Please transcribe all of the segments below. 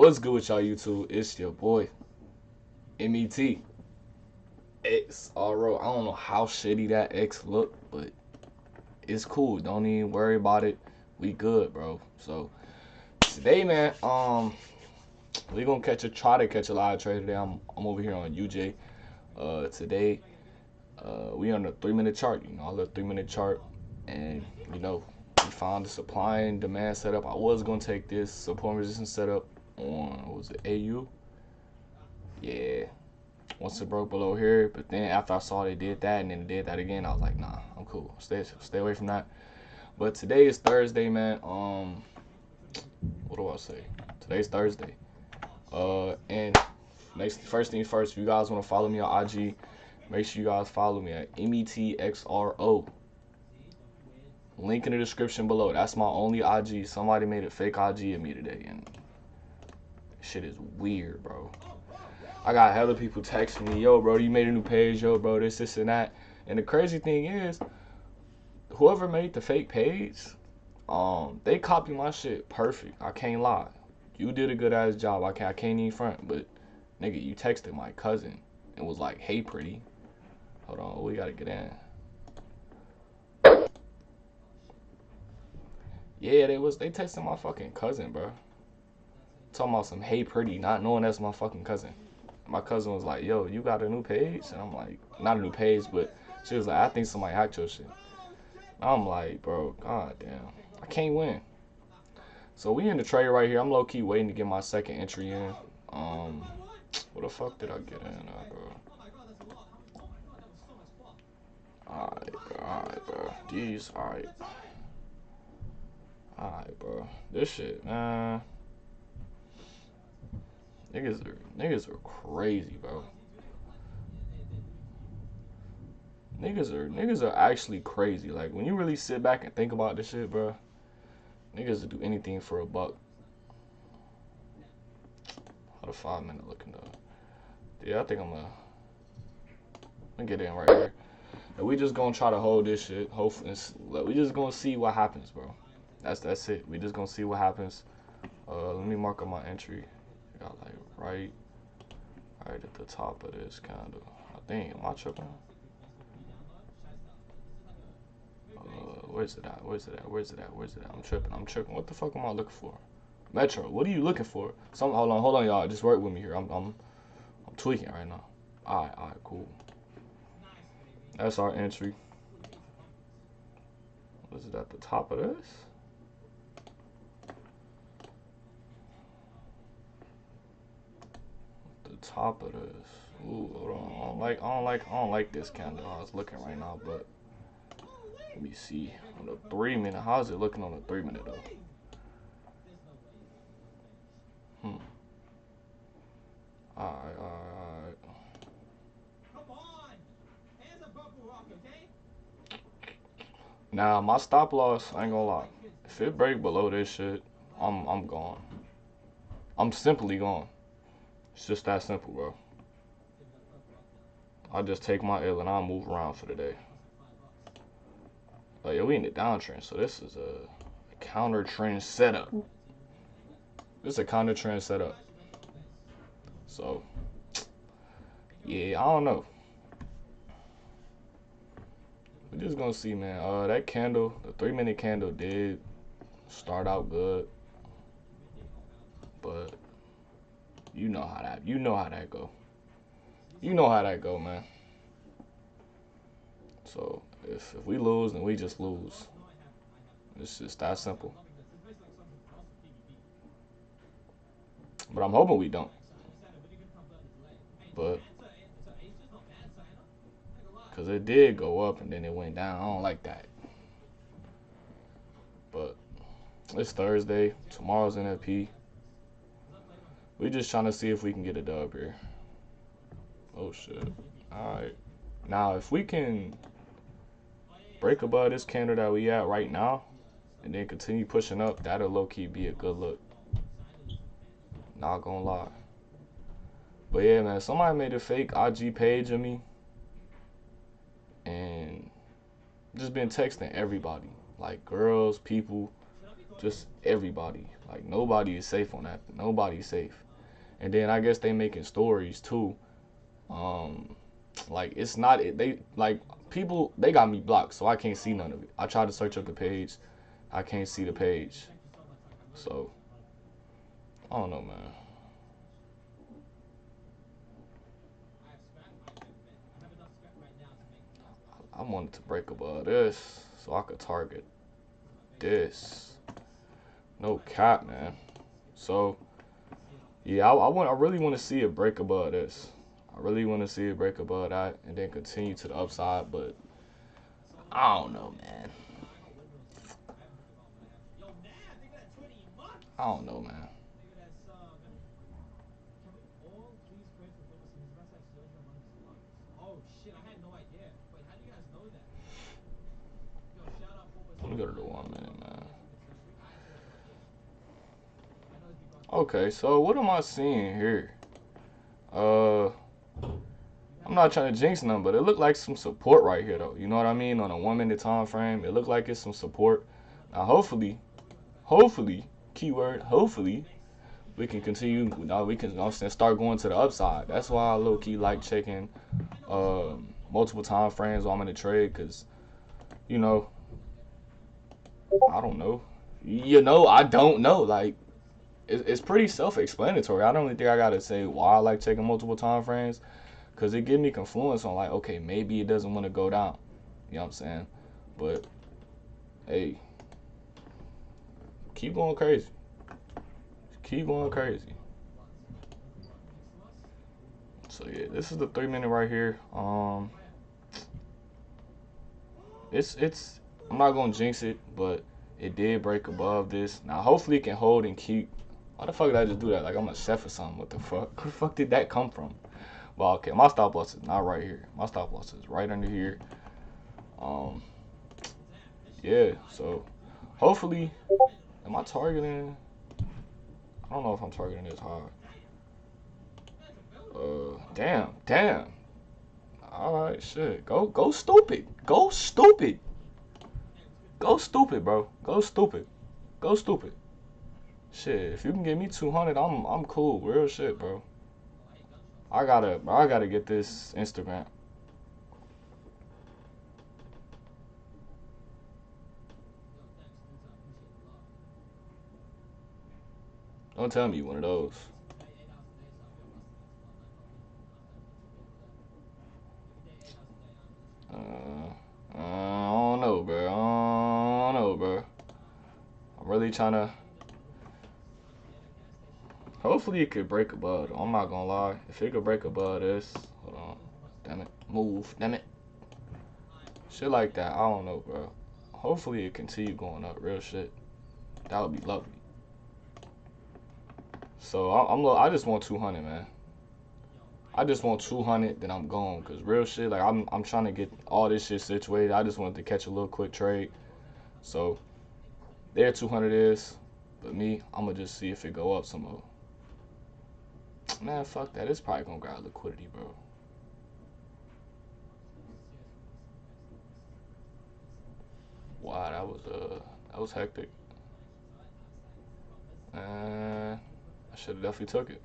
What's good with y'all YouTube? It's your boy MET XRO. I don't know how shitty that X look, but it's cool. Don't even worry about it. We good, bro. So today, man, we gonna try to catch a live trade today. I'm over here on UJ. Today, we on the 3-minute chart. You know, I love 3-minute chart, and we found the supply and demand setup. I was gonna take this support and resistance setup on, what was it, AU? Yeah, once it broke below here, but then after I saw they did that and then did that again, I was like, nah, I'm cool. Stay away from that. But today is Thursday, man. What do I say? Today's Thursday. And first thing first, if you guys want to follow me on IG, make sure you guys follow me at METXRO. Link in the description below. That's my only IG. Somebody made a fake IG of me today, and shit is weird, bro. I got hella people texting me, yo, bro, you made a new page, yo, bro, this, and that. And the crazy thing is, whoever made the fake page, they copied my shit perfect. I can't lie. You did a good ass job. I can't even front. But nigga, you texted my cousin and was like, hey, pretty. Hold on, we gotta get in. Yeah, they texted my fucking cousin, bro. Talking about some hey pretty, not knowing that's my fucking cousin. My cousin was like, yo, you got a new page? And I'm like, not a new page, but she was like, I think somebody hacked your shit. I'm like, bro, god damn, I can't win. So we in the trade right here. I'm low-key waiting to get my second entry in. What the fuck did I get in, bro? Alright, bro. These, alright, bro. This shit, man. Niggas are crazy, bro. Niggas are actually crazy. Like, when you really sit back and think about this shit, bro, niggas will do anything for a buck. How the 5-minute looking though? Yeah, I think I'm gonna get in right here. And we just gonna try to hold this shit. Hopefully, we just gonna see what happens, bro. That's it. We just gonna see what happens. Let me mark up my entry. I got like right at the top of this kind of. I think, am I tripping? Where's it at? I'm tripping. What the fuck am I looking for? Metro, what are you looking for? Hold on, y'all. Just work with me here. I'm tweaking right now. Alright, cool. That's our entry. Was it at the top of this? The top of this. Ooh, hold on. I don't like this candle I was looking right now, but let me see. On the 3-minute, how's it looking on the 3-minute though? Alright. Now my stop loss, I ain't gonna lie. If it break below this shit, I'm gone. I'm simply gone. It's just that simple, bro. I'll just take my L and I'll move around for the day. But yeah, we in the downtrend, so this is a counter trend setup. This is a counter trend setup. So yeah, I don't know. We're just gonna see, man. That candle, the 3-minute candle did start out good, but you know how that go. You know how that go, man. So if we lose, then we just lose. It's just that simple. But I'm hoping we don't. But because it did go up and then it went down. I don't like that. But it's Thursday. Tomorrow's NFP. We just trying to see if we can get a dub here. Oh shit. Alright. Now if we can break above this candle that we at right now and then continue pushing up, that'll low-key be a good look. Not gonna lie. But yeah, man, somebody made a fake IG page of me and just been texting everybody, like girls, people, just everybody. Like nobody is safe on that. Nobody's safe. And then I guess they making stories too. Um, like it's not they like people they got me blocked, so I can't see none of it. I tried to search up the page, I can't see the page. So I don't know, man. I wanted to break above this so I could target this. No cap, man. So yeah, I really want to see it break above this. I really want to see it break above that and then continue to the upside, but I don't know, man. I don't know, man. Let me go to the 1 minute, man. Okay, so what am I seeing here? I'm not trying to jinx nothing, but it looked like some support right here, though. You know what I mean? On a 1 minute time frame, it looked like it's some support. Now, hopefully, keyword, hopefully, we can continue. We can start going to the upside. That's why I low key like checking multiple time frames while I'm in the trade, cause you know, I don't know. I don't know. Like it's pretty self-explanatory. I don't really think I gotta say why I like checking multiple time frames, cause it gives me confluence on like, okay, maybe it doesn't want to go down. You know what I'm saying? But hey, keep going crazy. Keep going crazy. So yeah, this is the 3 minute right here. It's I'm not gonna jinx it, but it did break above this. Now hopefully it can hold and keep. Why the fuck did I just do that? Like I'm a chef or something. What the fuck? Where the fuck did that come from? Well, okay, my stop loss is not right here. My stop loss is right under here. Um, yeah. So hopefully, am I targeting? I don't know if I'm targeting this hard. Damn. All right, shit. Go stupid. Go stupid. Go stupid, bro. Go stupid. Go stupid. Shit, if you can give me 200, I'm cool. Real shit, bro. I gotta get this Instagram. Don't tell me you one of those. I don't know, bro. I don't know, bro. I'm really trying to. Hopefully it could break above. I'm not gonna lie. If it could break above this, hold on. Damn it. Move. Damn it. Shit like that. I don't know, bro. Hopefully it continue going up. Real shit. That would be lovely. So I just want 200, man. I just want 200, then I'm gone. Cause real shit, like I'm trying to get all this shit situated. I just wanted to catch a little quick trade. So there 200 is, but me, I'm gonna just see if it go up some more. Man, fuck that. It's probably gonna grab liquidity, bro. Wow, that was hectic. And I should have definitely took it.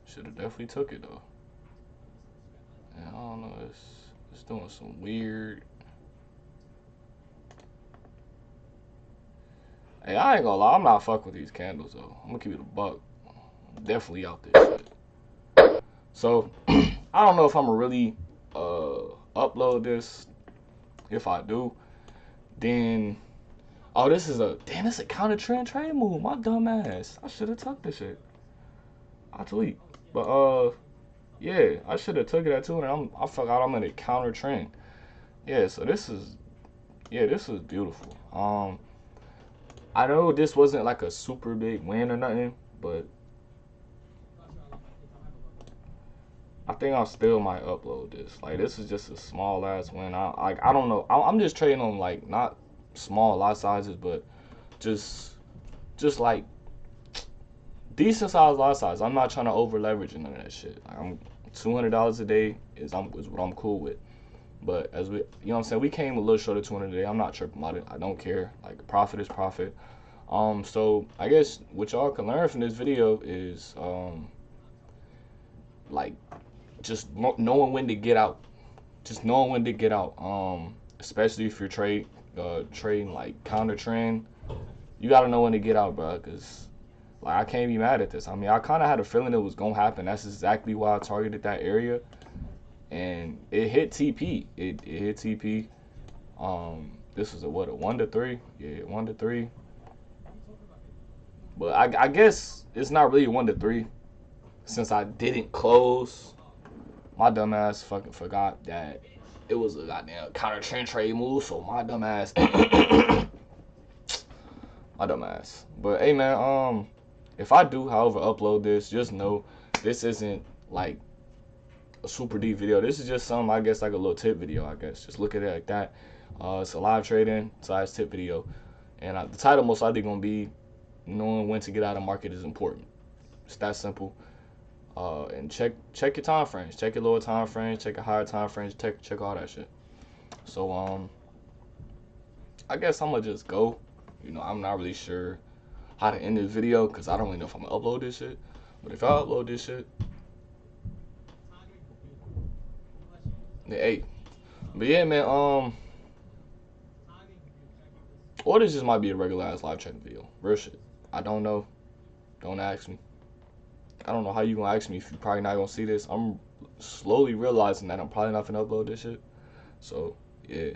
Should have definitely took it though. And I don't know, it's doing some weird. Hey, I ain't gonna lie, I'm not fucking with these candles though. I'm gonna keep it a buck. I'm definitely out this shit. So I don't know if I'm gonna really upload this. If I do, then this is a counter trend trade move. My dumb ass. I should have took this shit. I tweet. But yeah, I should have took it at 2 and I forgot I'm in a counter trend. Yeah, so this is beautiful. I know this wasn't like a super big win or nothing, but I think I still might upload this. Like this is just a small ass win. I don't know. I'm just trading on like not small lot sizes, but just like decent size lot size. I'm not trying to over leverage none of that shit. Like I'm $200 a day is what I'm cool with. But as we, you know what I'm saying, we came a little short of 200 today. I'm not tripping about it. I don't care. Like, profit is profit. So I guess what y'all can learn from this video is like just knowing when to get out. Just knowing when to get out. Especially if you're trading like counter trend, you gotta know when to get out, bro. Cause like I can't be mad at this. I mean, I kind of had a feeling it was gonna happen. That's exactly why I targeted that area, and it hit TP. It hit TP. This was a 1 to 3. Yeah, 1 to 3. But I guess it's not really 1 to 3 since I didn't close. My dumb ass fucking forgot that it was a goddamn counter trend trade move. So my dumb ass, my dumb ass. But hey man, if I do, however, upload this, just know this isn't like a super deep video. This is just some, I guess, like a little tip video. I guess just look at it like that. It's a live trading size tip video, and the title most likely gonna be knowing when to get out of market is important. It's that simple. And check your time frames, check your lower time frames, check your higher time frames, check all that shit. So I guess I'm gonna just go. You know, I'm not really sure how to end this video because I don't really know if I'm gonna upload this shit. But if I upload this shit, then hey. But yeah, man. Or this just might be a regular ass live trading video. Real shit. I don't know. Don't ask me. I don't know how you gonna ask me if you probably not gonna see this. I'm slowly realizing that I'm probably not gonna upload this shit. So yeah.